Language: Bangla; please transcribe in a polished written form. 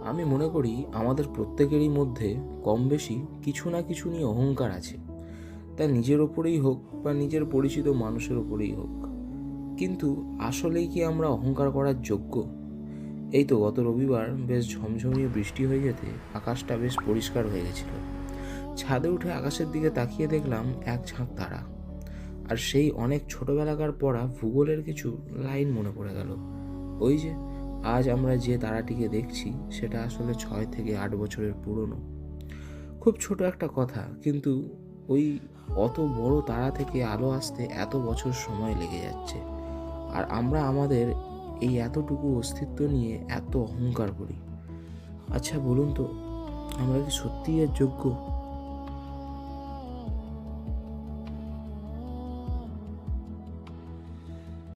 আমি মনে করি আমাদের প্রত্যেকেরই মধ্যে কম বেশি কিছু না কিছু নিয়ে অহংকার আছে, তা নিজের ওপরেই হোক বা নিজের পরিচিত মানুষের ওপরেই হোক। কিন্তু আসলেই কি আমরা অহংকার করার যোগ্য? এই তো গত রবিবার বেশ ঝমঝমিয়ে বৃষ্টি হয়ে যেতে আকাশটা বেশ পরিষ্কার হয়ে গেছিল। ছাদে উঠে আকাশের দিকে তাকিয়ে দেখলাম এক ঝাঁক তারা। আর সেই অনেক ছোটবেলাকার পড়া ভূগোলের কিছু লাইন মনে পড়ে গেল। ওই যে, আজ আমরা যে তারাটিকে দেখছি সেটা আসলে 6 থেকে 8 বছরের পুরনো। খুব ছোট একটা কথা, কিন্তু ওই অত বড় তারা থেকে আলো আসতে এত বছর সময় লেগে যাচ্ছে। আর আমরা আমাদের এই এতটুকু অস্তিত্ব নিয়ে এত অহংকার করি। আচ্ছা বলুন তো, আমরা কি সত্যিই এর যোগ্য?